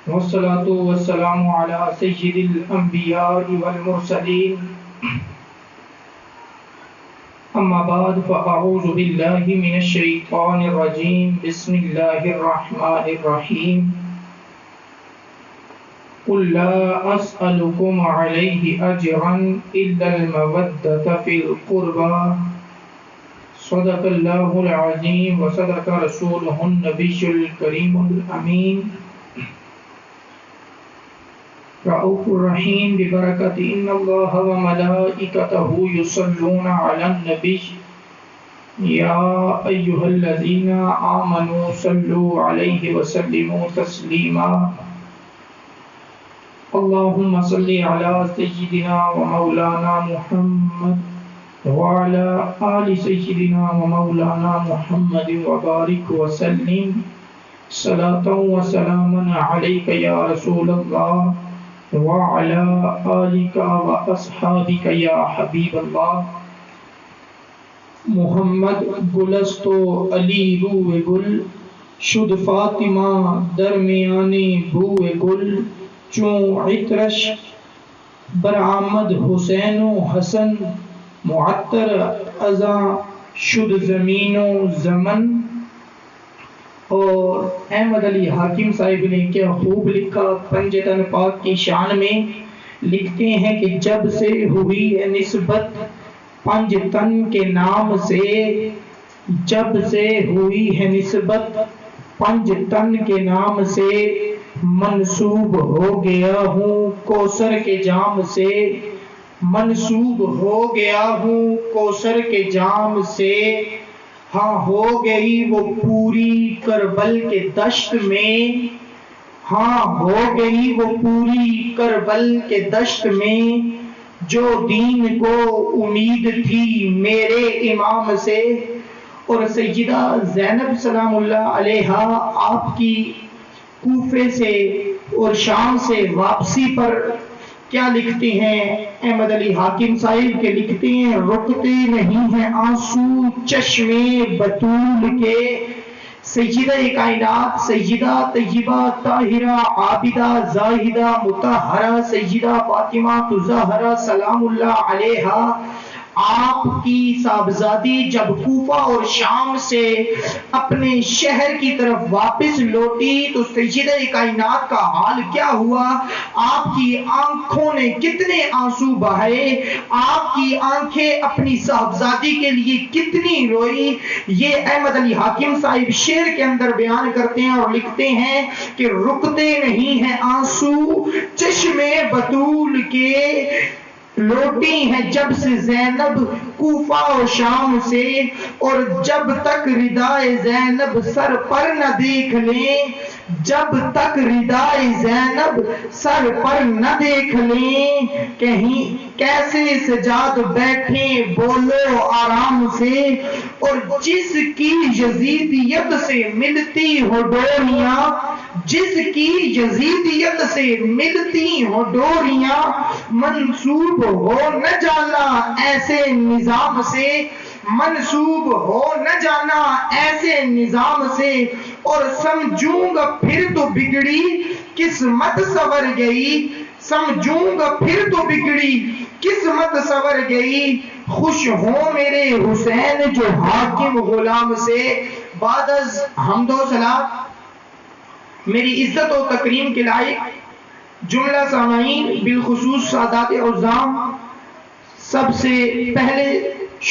والصلاة والسلام على سيد الأنبياء والمرسلين أما بعد فأعوذ بالله من الشيطان الرجيم بسم الله الرحمن الرحيم قل لا أسألكم عليه أجرا إلا المودة في القربى صدق الله العظيم وصدق رسوله النبي الكريم الأمين رؤوف الرحيم ببركة إن الله وملائكته يصلون على النبي يا أيها الذين آمنوا صلوا عليه وسلموا تسليما اللهم صل على سيدنا ومولانا محمد وعلى آل سيدنا ومولانا محمد وبارك وسلم صلاة وسلاما عليك يا رسول الله وعلى آلك وأصحابك يا حبيب الله محمد گلست و علی روح گل شد فاطمہ درمیان بو گل چون عطرش برآمد حسین و حسن معطر ازاں شد زمین و زمن. اور احمد علی حاکم صاحب نے کیا خوب لکھا پنجتن پاک کی شان میں. لکھتے ہیں کہ جب سے ہوئی ہے نسبت پنج تن کے نام سے، جب سے ہوئی ہے نسبت پنج تن کے نام سے، منسوب ہو گیا ہوں کوثر کے جام سے، منسوب ہو گیا ہوں کوثر کے جام سے. ہاں ہو گئی وہ پوری کربل کے دشت میں، ہاں ہو گئی وہ پوری کربل کے دشت میں، جو دین کو امید تھی میرے امام سے. اور سیدہ زینب سلام اللہ علیہا آپ کی کوفے سے اور شام سے واپسی پر کیا لکھتے ہیں احمد علی حاکم صاحب کے؟ لکھتے ہیں رکتے نہیں ہیں آنسو چشمے بطول کے، سیدہ کائنات سیدہ طیبہ طاہرہ عابدہ زاہدہ مطہرہ سیدہ فاطمہ الزہرا سلام اللہ علیہا آپ کی صاحبزادی جب کوفہ اور شام سے اپنے شہر کی طرف واپس لوٹی تو سیدہ کائنات کا حال کیا ہوا؟ آپ کی آنکھوں نے کتنے آنسو بہائے، آپ کی آنکھیں اپنی صاحبزادی کے لیے کتنی روئی. یہ احمد علی حاکم صاحب شعر کے اندر بیان کرتے ہیں اور لکھتے ہیں کہ رکتے نہیں ہیں آنسو چشمے بطول کے، لوٹی ہیں جب سے زینب کوفہ و شام سے، اور جب تک ردائے زینب سر پر نہ دیکھ لیں، جب تک ردائے زینب سر پر نہ دیکھ لیں، کہیں کیسے سجاد بیٹھیں بولو آرام سے. اور جس کی یزیدیت سے ملتی ہو ڈوریاں، جس کی یزیدیت سے ملتی ہو ڈوریاں، منسوب ہو نہ جانا ایسے نظام سے، منسوب ہو نہ جانا ایسے نظام سے. اور سمجھوں گا پھر تو بگڑی قسمت سنور گئی، سمجھوں گا پھر تو بگڑی قسمت سنور گئی، خوش ہوں میرے حسین جو حاکم غلام سے. بعد از حمد و ثنا میری عزت و تکریم کے لائق جملہ سامعین بالخصوص سادات عظام سب سے پہلے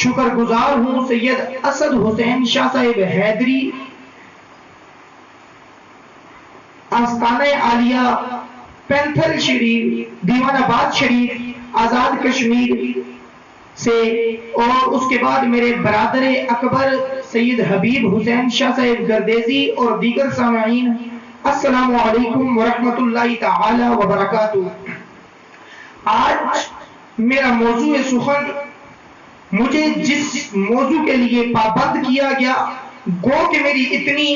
شکر گزار ہوں سید اسد حسین شاہ صاحب حیدری آستانہ عالیہ پینتھر شریف دیوان آباد شریف آزاد کشمیر سے، اور اس کے بعد میرے برادر اکبر سید حبیب حسین شاہ صاحب گردیزی اور دیگر سامعین، السلام علیکم ورحمۃ اللہ تعالی وبرکاتہ. آج میرا موضوع سخن، مجھے جس موضوع کے لیے پابند کیا گیا، گو کہ میری اتنی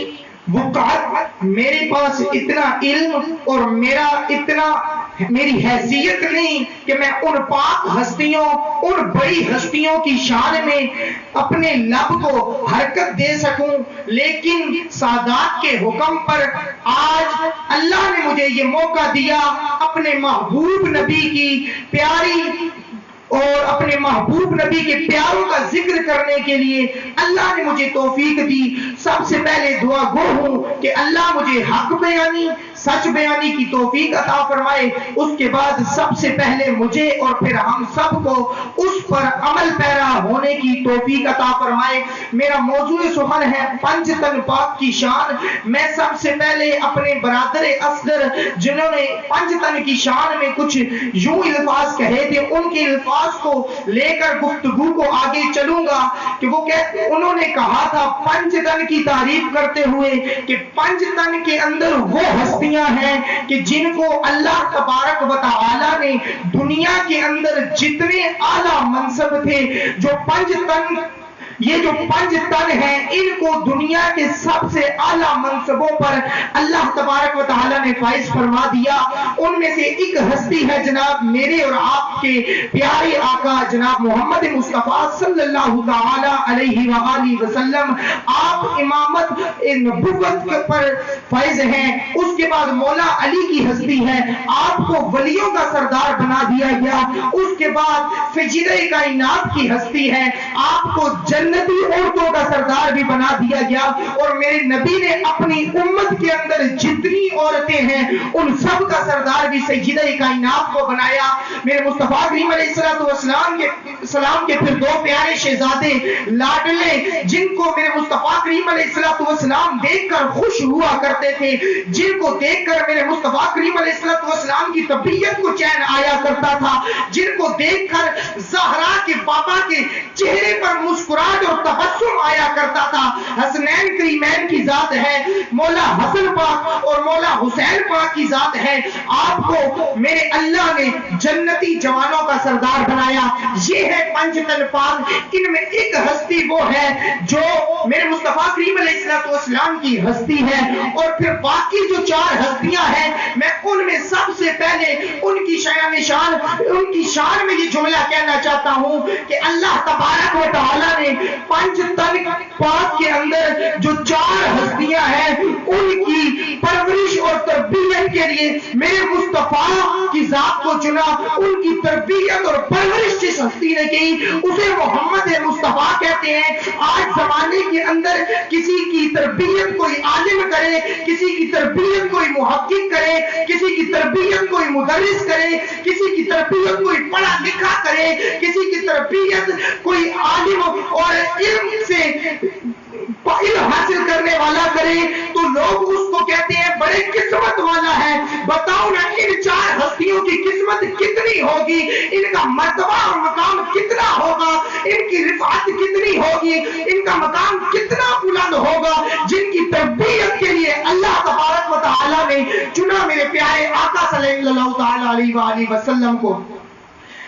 وقعت، میرے پاس اتنا علم اور میرا اتنا میری حیثیت نہیں کہ میں ان پاک ہستیوں، ان بڑی ہستیوں کی شان میں اپنے لب کو حرکت دے سکوں، لیکن سادات کے حکم پر آج اللہ نے مجھے یہ موقع دیا اپنے محبوب نبی کی پیاری اور اپنے محبوب نبی کے پیاروں کا ذکر کرنے کے لیے اللہ نے مجھے توفیق دی۔ سب سے پہلے دعا گو ہوں کہ اللہ مجھے حق بیانی، سچ بیانی کی توفیق عطا فرمائے۔ اس کے بعد سب سے پہلے مجھے اور پھر ہم سب کو اس پر عمل پیرا ہونے کی توفیق عطا فرمائے۔ میرا موضوع سخن ہے پنج تن پاک کی شان۔ میں سب سے پہلے اپنے برادر اصغر جنہوں نے پنج تن کی شان میں کچھ یوں الفاظ کہے تھے، ان کے الفاظ کو لے کر گفتگو کو آگے چلوں گا کہ وہ انہوں نے کہا تھا پنج تن کی تعریف کرتے ہوئے کہ پنج تن کے اندر وہ ہستیاں ہیں کہ جن کو اللہ تبارک و تعالی نے دنیا کے اندر جتنے اعلیٰ منصب تھے، جو پنج تن، یہ جو پنج تن ہیں، ان کو دنیا کے سب سے اعلیٰ منصبوں پر اللہ تبارک و تعالی نے فائز فرما دیا۔ ان میں سے ایک ہستی ہے جناب میرے اور آپ کے پیارے آقا جناب محمد مصطفیٰ صلی اللہ تعالی علیہ وآلہ وسلم۔ آپ امامت نبوت پر فائز ہیں۔ اس کے بعد مولا علی کی ہستی ہے، آپ کو ولیوں کا سردار بنا دیا گیا۔ اس کے بعد فجیرہ کائنات کی ہستی ہے، آپ کو جنتی عورتوں کا سردار بھی بنا دیا گیا، اور میرے نبی نے اپنی امت کے اندر جتنی عورتیں ہیں ان سب کا سردار بھی سیدہ کائنات کو بنایا۔ میرے مصطفیٰ کریم علیہ السلام کے پھر دو پیارے شہزادے لاڈلے، جن کو میرے مصطفیٰ کریم علیہ السلام دیکھ کر خوش ہوا کرتے تھے، جن کو دیکھ کر میرے مصطفیٰ کریم علیہ السلام کی طبیعت کو چین آیا کرتا تھا، جن کو دیکھ کر زہرا کے بابا کے چہرے پر مسکراہٹ اور تبسم آیا کرتا تھا۔ حسنین کریمین کی ذات ہے، مولا حسن پاک اور مولا حسین پاک کی ذات ہے۔ آپ کو میرے اللہ نے جنتی جوانوں کا سردار بنایا۔ یہ ہے پنج تن پاک۔ ان میں ایک ہستی وہ ہے جو میرے مصطفیٰ کریم علیہ السلام کی ہستی ہے، اور پھر باقی جو چار ہستیاں ہیں میں ان میں سب سے پہلے ان کی شان میں یہ جملہ کہنا چاہتا ہوں کہ اللہ تبارک و تعالی نے پنج تن پاک کے اندر جو چار ہستیاں ہیں ان کی پرورش اور تربیت کے لیے میرے مصطفیٰ کی ذات کو چنا۔ ان کی تربیت اور پرورش جس ہستی نے کی اسے محمد مصطفیٰ کہتے ہیں۔ آج زمانے کے اندر کسی کی تربیت کوئی عالم کرے، کسی کی تربیت کوئی محقق کرے، کسی کی تربیت کوئی مدرس کرے، کسی کی تربیت کوئی پڑھا لکھا کرے، کسی کی تربیت کوئی عالم اور علم سے علم حاصل کرنے والا کرے تو لوگ اس کو کہتے ہیں بڑے قسمت والا ہے۔ بتاؤ نا ان چار ہستیوں کی قسمت کتنی ہوگی، ان کا مرتبہ اور مقام کتنا ہوگا، ان کی رفعت کتنی ہوگی، ان کا مقام کتنا بلند ہوگا، جن کی تربیت کے لیے اللہ تبارک و تعالی نے چنا میرے پیارے آقا صلی اللہ تعالی علیہ وآلہ وسلم کو۔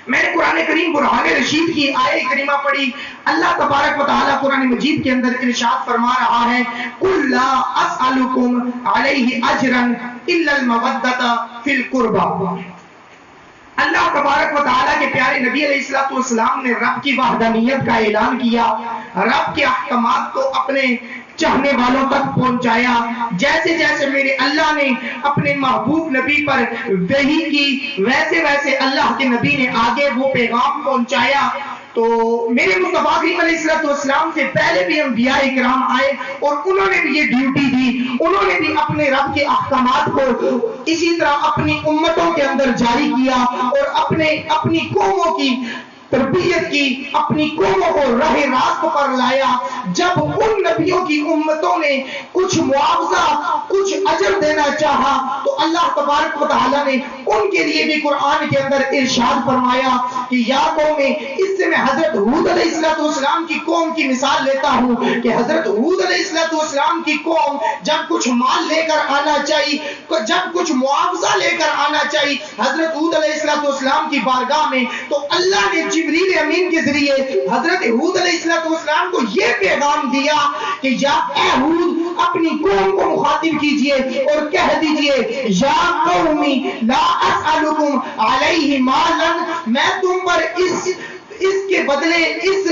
میں نے قرآن کریم برہان رشید کی آیت کریمہ پڑھی۔ اللہ تبارک و تعالی قرآن مجید کے اندر ارشاد فرما رہا ہے قُلْ لَا أَسْأَلُكُمْ عَلَيْهِ أَجْرًا إِلَّا الْمَوَدَّةَ فِي الْقُرْبَى۔ اللہ تبارک و تعالی کے پیارے نبی علیہ السلام نے رب کی وحدانیت کا اعلان کیا، رب کے احکامات کو اپنے چاہنے والوں تک پہنچایا۔ جیسے جیسے میرے اللہ نے اپنے محبوب نبی پر وحی کی، ویسے ویسے اللہ کے نبی نے آگے وہ پیغام پہنچایا۔ تو میرے مصطفیٰ کریم علیہ السلام سے پہلے بھی انبیاء کرام آئے اور انہوں نے بھی یہ ڈیوٹی دی، انہوں نے بھی اپنے رب کے احکامات کو اسی طرح اپنی امتوں کے اندر جاری کیا اور اپنی قوموں کی تربیت کی، اپنی قوموں کو راہ راست پر لایا۔ جب ان نبیوں کی امتوں نے کچھ معاوضہ، کچھ اجر دینا چاہا تو اللہ تبارک و تعالی نے ان کے لیے بھی قرآن کے اندر ارشاد فرمایا کہ یا قوم، اس سے میں حضرت ہود علیہ السلام کی قوم کی مثال لیتا ہوں کہ حضرت ہود علیہ السلام کی قوم جب کچھ مال لے کر آنا چاہیے، جب کچھ معاوضہ لے کر آنا چاہیے حضرت ہود علیہ السلام کی بارگاہ میں، تو اللہ نے جبریل امین کے ذریعے حضرت ہود علیہ السلام کو یہ پیغام دیا کہ یا اے ہود، اپنی قوم کو مخاطب کیجئے اور کہہ دیجئے یا قومی لا اسألکم علیہ مالا، میں تم پر اس کے بدلے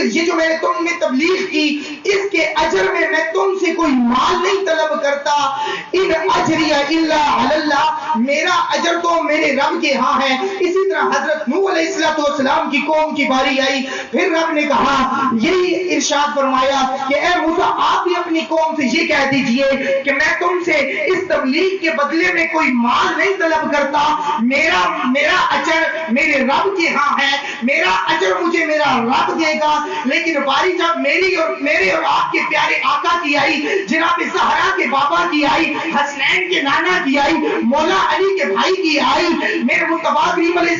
یہ جو میں نے تم میں تبلیغ کی اس کے اجر میں تم سے کوئی مال نہیں طلب کرتا، ان اجری الا علی اللہ، میرا اجر تو میرے رب کے ہاں ہے۔ اسی طرح حضرت نوح علیہ السلام کی قوم کی باری آئی، پھر رب نے کہا، یہی ارشاد فرمایا کہ اے موسیٰ آپ بھی اپنی قوم سے یہ کہہ دیجئے کہ میں تم سے اس تبلیغ کے بدلے میں کوئی مال نہیں طلب کرتا، میرا اجر میرے رب کے ہاں ہے، میرا اجر مجھے میرا رب دے گا۔ لیکن باری جب میرے اور آپ کے پیارے آقا کی آئی، جناب زہرا کے بابا کی آئی، حسنین کے نانا کی آئی، مولا علی کے بھائی کی آئی، میرے مصطفیٰ کریم علیہ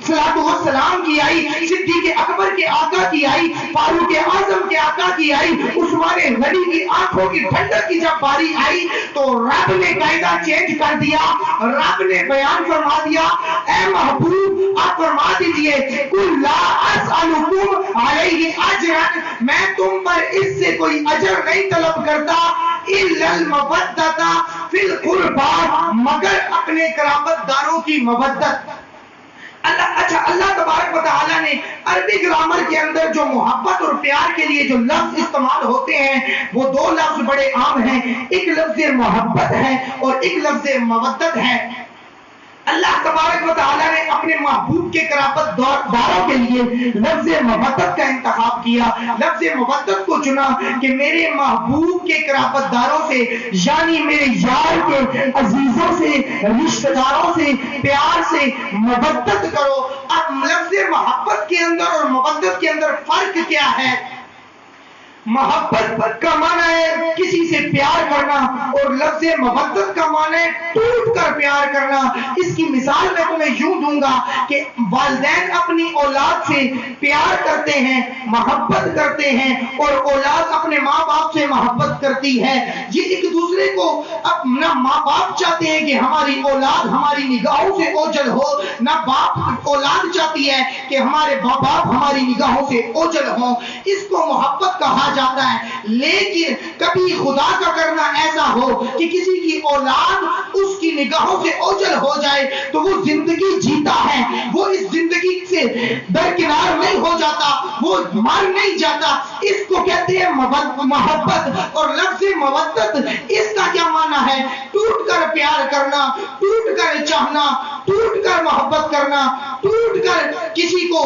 السلام کی آئی، صدیق اکبر کے آقا کی آئی، فاروق اعظم کے آقا کی آئی، عثمان غنی کی آنکھوں کی ٹھنڈک کی جب باری آئی تو رب نے قاعدہ چینج کر دیا، رب نے بیان فرما دیا، اے محبوب آپ فرما دیجئے قل لا اسألکم علیہ اجرا، میں تم پر اس سے کوئی اجر نہیں طلب کرتا، الا المودۃ فی القربى، مگر اپنے قرابت داروں کی مودت۔ اللہ تبارک و تعالیٰ نے عربی گرامر کے اندر جو محبت اور پیار کے لیے جو لفظ استعمال ہوتے ہیں وہ دو لفظ بڑے عام ہیں، ایک لفظ محبت ہے اور ایک لفظ مودت ہے۔ اللہ تبارک و تعالیٰ نے اپنے محبوب کے قرابت داروں کے لیے لفظ مودت کا انتخاب کیا، لفظ مودت کو چنا کہ میرے محبوب کے قرابت داروں سے، یعنی میرے یار کے عزیزوں سے، رشتہ داروں سے پیار سے مودت کرو۔ اب لفظ محبت کے اندر اور مودت کے اندر فرق کیا ہے؟ محبت کا معنی ہے کسی سے پیار کرنا اور لفظ مودت کا معنی ہے ٹوٹ کر پیار کرنا۔ اس کی مثال میں تمہیں یوں دوں گا کہ والدین اپنی اولاد سے پیار کرتے ہیں، محبت کرتے ہیں، اور اولاد اپنے ماں باپ سے محبت کرتی ہے۔ یہ ایک دوسرے کو نہ ماں باپ چاہتے ہیں کہ ہماری اولاد ہماری نگاہوں سے اوجھل ہو، نہ باپ اولاد چاہتی ہے کہ ہمارے باپ ہماری نگاہوں سے اوجھل ہوں۔ اس کو محبت کہا جاتا ہے۔ لیکن کبھی خدا کا کرنا ایسا ہو کہ کسی کی اولاد اس کی نگاہوں سے اوجھل ہو جائے تو وہ زندگی جیتا ہے، وہ اس زندگی سے درکنار نہیں ہو جاتا، وہ مر نہیں جاتا۔ اس کو کہتے ہیں محبت۔ اور لفظ مودت اس کا کیا معنی ہے؟ ٹوٹ کر پیار کرنا، ٹوٹ کر چاہنا، ٹوٹ کر محبت کرنا، ٹوٹ کر کسی کو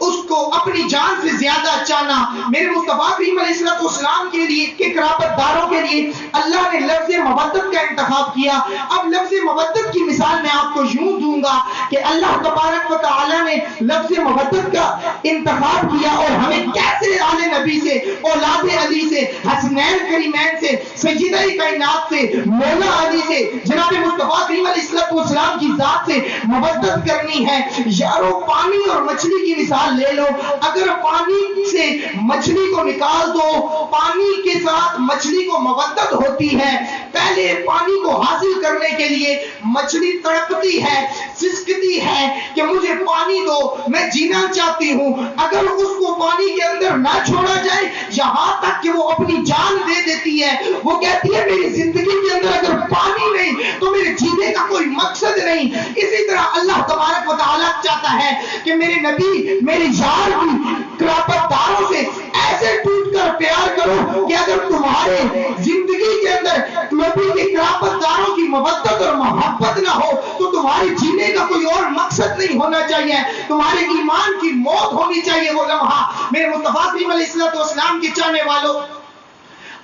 اس کو اپنی جان سے زیادہ چاہنا۔ میرے مصطفیٰ کریم علیہ السلام کے لیے کے قرابت داروں کے لیے اللہ نے لفظ مودت کا انتخاب کیا۔ اب لفظ مودت کی مثال میں آپ کو یوں دوں گا کہ اللہ تبارک و تعالی نے لفظ مودت کا انتخاب کیا اور ہمیں کیسے آل نبی سے، اولاد علی سے، حسنین کریمین سے، سیدہ کائنات سے، مولا علی سے، جناب مصطفیٰ کریم علیہ السلام کی ذات سے مودت کرنی ہے۔ یارو پانی اور مچھلی کی مثال لے لو، اگر پانی سے مچھلی کو نکال دو، پانی کے ساتھ مچھلی کو مودت ہوتی ہے۔ پہلے پانی کو حاصل کرنے کے لیے مچھلی تڑپتی ہے، سسکتی ہے کہ مجھے پانی دو، میں جینا چاہتی ہوں۔ اگر اس کو پانی کے اندر نہ چھوڑا جائے یہاں تک کہ وہ اپنی جان دے دیتی ہے، وہ کہتی ہے میری زندگی کے اندر اگر پانی نہیں تو میرے جینے کا کوئی مقصد نہیں۔ اسی طرح اللہ تبارک و تعالیٰ چاہتا ہے کہ میرے نبی میرے یار کی قرابت داروں سے ایسے ٹوٹ کر پیار کرو کہ اگر تمہارے زندگی کے اندر نبی کے قرابت داروں کی مودت اور محبت نہ ہو تو تمہارے جینے کا کوئی اور مقصد نہیں ہونا چاہیے، تمہارے ایمان کی موت ہونی چاہیے وہ لمحہ۔ میرے مصطفیٰ کریم علیہ السلام کے چاہنے والوں،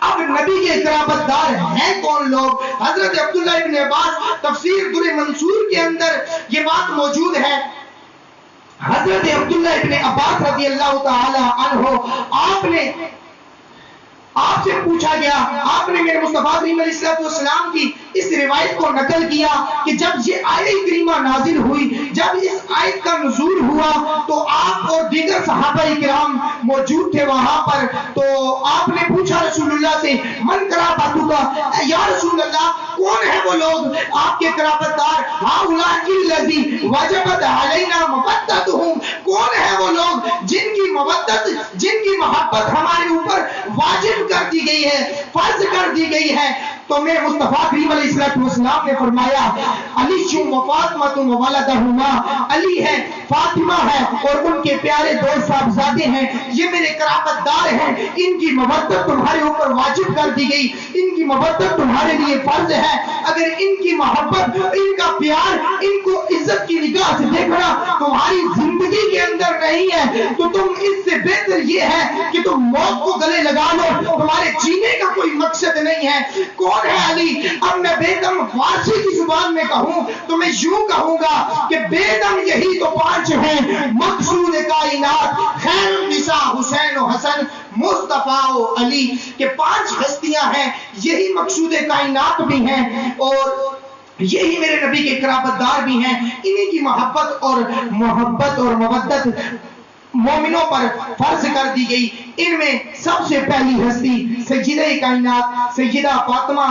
اب نبی کے قرابت دار ہیں کون لوگ؟ حضرت عبداللہ ابن عباس تفسیر در منصور کے اندر یہ بات موجود ہے۔ حضرت عبداللہ ابن عباس رضی اللہ تعالی عنہ آپ سے پوچھا گیا، آپ نے میرے مصطفیٰ کریم علیہ السلام کی اس روایت کو نقل کیا کہ جب یہ آیت کریمہ نازل ہوئی جب اس آیت کا نزول ہوا تو آپ اور دیگر صحابہ کرام موجود تھے وہاں پر، تو آپ نے پوچھا رسول اللہ سے من قرابتک کا، یا رسول اللہ کون ہے وہ لوگ آپ کے قرابت دار؟ ہؤلاء الذی وجبت علینا مودتہم، کون ہے وہ لوگ جن کی مودت، جن کی محبت ہمارے اوپر واجب کر دی گئی ہے، فرض کر دی گئی ہے؟ تو میرے مصطفیٰ کریم علیہ السلام نے فرمایا علی و فاطمہ و ولدہما، علی ہے، فاطمہ ہے اور ان کے پیارے دو صاحبزادے ہیں، یہ میرے قرابت دار ہیں، ان کی مودت تمہارے اوپر واجب کر دی گئی، ان کی مودت تمہارے لیے فرض ہے۔ اگر ان کی محبت، ان کا پیار، ان کو عزت کی نگاہ سے دیکھنا تمہاری زندگی کے اندر نہیں ہے تو تم اس سے بہتر یہ ہے کہ تم موت کو گلے لگا لو، تمہارے جینے کا کوئی مقصد نہیں ہے۔ کون ہے علی؟ اب میں بے دم فارسی کی زبان میں کہوں تو میں یوں کہوں گا کہ بے دم یہی تو پانچ ہیں، مقصود کائنات، خیر النساء حسین و حسن، مصطفیٰ و علی، کہ پانچ ہستیاں ہیں، یہی مقصود کائنات بھی ہیں اور یہی میرے نبی کے قرابت دار بھی ہیں، انہی کی محبت اور مودت مومنوں پر فرض کر دی گئی۔ ان میں سب سے پہلی ہستی سیدہ کائنات سیدہ فاطمہ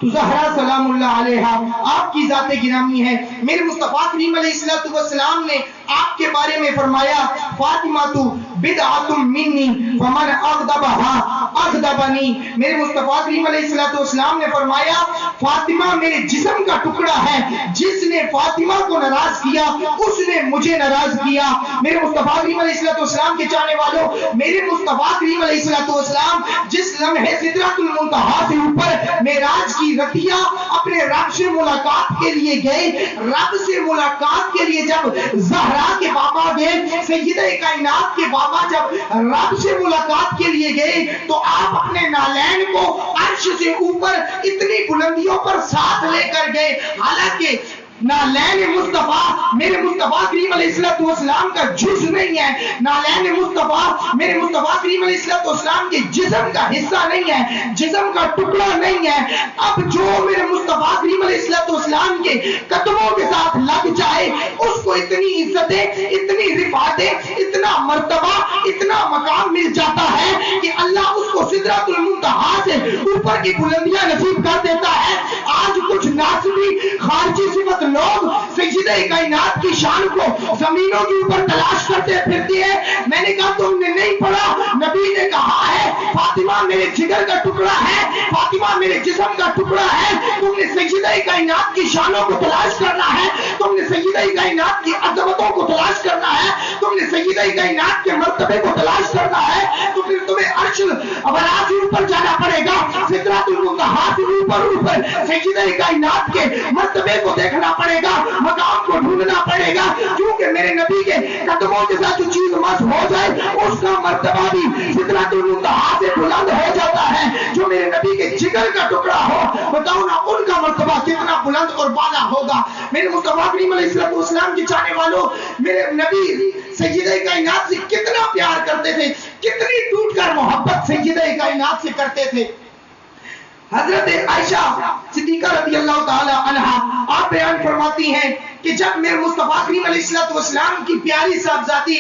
زہرا سلام اللہ علیہا، آپ کی ذات گرامی ہے۔ میرے مصطفیٰ کریم علیہ السلام نے آپ کے بارے میں فرمایا فاطمہ تو بدعۃ منی فمن اغضبها اغضبنی۔ میرے مصطفیٰ کریم علیہ السلام نے فرمایا فاطمہ میرے جسم کا ٹکڑا ہے، جس نے فاطمہ کو ناراض کیا اس نے مجھے ناراض کیا۔ میرے مصطفیٰ کریم علیہ السلام کے چاہنے والوں، میرے مصطفیٰ کریم علیہ السلام جس لمحے سدرۃ المنتہا سے اوپر معراج کی رتیا اپنے رب سے ملاقات کے لیے گئے، رب سے ملاقات کے لیے جب زہرا کے بابا گئے، سیدہ کائنات کے بابا جب رب سے ملاقات کے لیے گئے تو آپ اپنے نالین کو عرش سے اوپر اتنی بلندیوں پر ساتھ لے کر گئے، حالانکہ نالین مصطفیٰ میرے مصطفیٰ کریم علیہ السلام کا جز نہیں ہے، نالین مصطفیٰ میرے مصطفیٰ کریم علیہ السلام کے جسم کا حصہ نہیں ہے، جسم کا ٹکڑا نہیں ہے۔ اب جو میرے مصطفیٰ کریم علیہ السلام کے قدموں کے ساتھ لگ جائے اس کو اتنی عزتیں، اتنی رفعتیں، اتنا مرتبہ، اتنا مقام مل جاتا ہے کہ اللہ اس کو سدرۃ المنتہا سے اوپر کی بلندیاں نصیب کر دیتا ہے۔ آج کچھ ناسبی خارجی صفت لوگ سیدہ کائنات کی شان کو زمینوں کے اوپر تلاش کرتے پھرتی ہے۔ میں نے کہا تم نے نہیں پڑھا، نبی نے کہا ہے فاطمہ میرے جگر کا ٹکڑا ہے، فاطمہ میرے جسم کا ٹکڑا ہے۔ تم نے سیدہ کائنات کی شانوں کو تلاش کرنا ہے، تم نے سیدہ کائنات کی عظمتوں کو تلاش کرنا ہے، تم نے سیدہ کائنات کے مرتبے کو تلاش کرنا ہے، تو پھر تمہیں عرش ابراج سے اوپر جانا پڑے گا، سدرۃ المنتہا سے اوپر سیدہ کائنات کے مرتبے کو دیکھنا پڑے گا، مقام کو ڈھونڈنا پڑے گا، کیونکہ میرے نبی کے قدموں کے ساتھ جو چیز مس ہو جائے اس کا مرتبہ بھی سدرۃ المنتہا سے بلند ہو جاتا ہے۔ جو میرے نبی کے جگر کا ٹکڑا ہو، بتاؤ نا ان کا مرتبہ کتنا بلند اور بالا ہوگا۔ میرے مصطفیٰ کریم علیہ السلام کے چاہنے والوں، میرے نبی سیدہ کائنات سے کتنا پیار کرتے تھے، کتنی ٹوٹ کر محبت سیدہ کائنات سے کرتے تھے۔ حضرت عائشہ صدیقہ رضی اللہ تعالی عنہا آپ بیان فرماتی ہیں کہ جب میرے مصطفیٰ کریم علیہ السلام کی پیاری صاحبزادی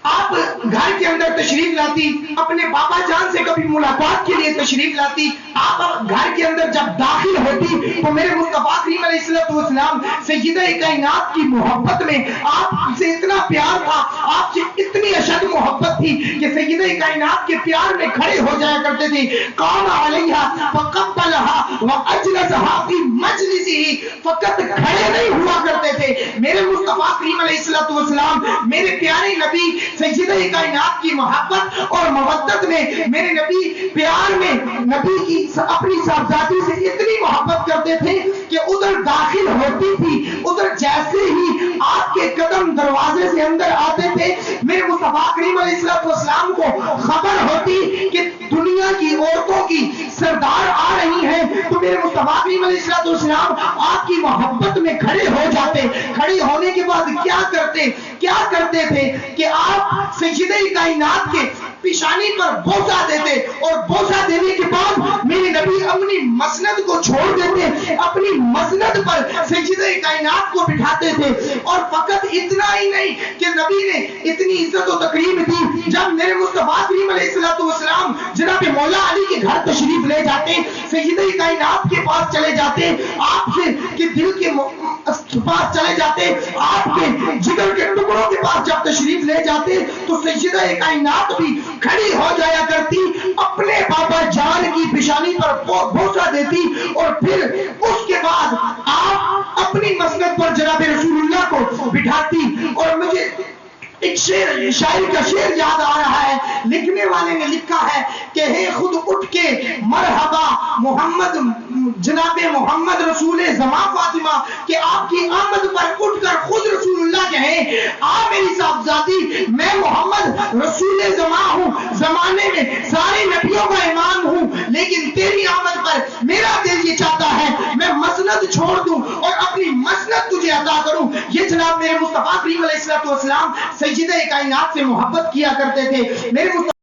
آپ گھر کے اندر تشریف لاتی، اپنے بابا جان سے کبھی ملاقات کے لیے تشریف لاتی، آپ گھر کے اندر جب داخل ہوتی تو میرے مصطفیٰ کریم علیہ السلام سیدہ کائنات کی محبت میں آپ سے اتنا پیار تھا، آپ سے اتنی اشد محبت تھی کہ سیدہ کائنات کے پیار میں کھڑے ہو جایا کرتے تھے۔ قام علیہا فقبلہا واجلسہا فی مجلسہ، فقط کھڑے نہیں ہوا کرتے تھے۔ میرے مصطفیٰ کریم علیہ السلام میرے پیارے نبی سیدہ کائنات کی محبت اور مودت میں، میرے نبی پیار میں نبی کی اپنی صاحبزادی سے اتنی محبت کرتے تھے کہ ادھر داخل ہوتی تھی، ادھر جیسے ہی آپ کے قدم دروازے سے اندر آتے تھے، میرے مصطفیٰ کریم علیہ السلام کو خبر ہوتی کہ دنیا کی عورتوں کی سردار آ رہی ہیں، تو میرے مصطفیٰ کریم علیہ السلام آپ کی محبت میں کھڑے ہو جاتے۔ کھڑے ہونے کے بعد کیا کرتے تھے کہ آپ سیدہ کائنات کے پیشانی پر بوسہ دیتے اور بوسہ دینے کے بعد میرے نبی اپنی مسند کو چھوڑ دیتے، اپنی مسند پر سیدہ کائنات کو بٹھاتے تھے۔ اور فقط اتنا ہی نہیں کہ نبی نے اتنی عزت و تکریم دی، جب میرے مصطفیٰ کریم علیہ السلام جناب مولا علی کے گھر تشریف لے جاتے، سیدہ کائنات کے پاس چلے جاتے، آپ کے دل کے پاس چلے جاتے، آپ کے جگر کے ٹکڑوں کے پاس جب تشریف لے جاتے تو سیدہ کائنات بھی کھڑی ہو جایا کرتی، اپنے بابا جان کی پیشانی پر بوسہ دیتی، اور پھر اس کے بعد آپ اپنی مسند پر جناب رسول اللہ کو بٹھاتی۔ اور مجھے ایک شاعر کا شعر یاد آ رہا ہے، لکھنے والے نے لکھا ہے کہ ہے خود اٹھ کے مرحبا محمد، جناب محمد رسول زمان فاطمہ، کہ آپ کی آمد پر اٹھ کر خود رسول اللہ کہیں، آ میری صاحبزادی میں محمد رسول زمان ہوں، زمانے میں سارے نبیوں کا امام ہوں، لیکن تیری آمد پر میرا دل یہ چاہتا ہے میں مسند چھوڑ دوں اور اپنی مسند تجھے عطا کروں۔ یہ جناب میرے مصطفیٰ کریم علیہ السلام سیدہ کائنات سے محبت کیا کرتے تھے۔ میرے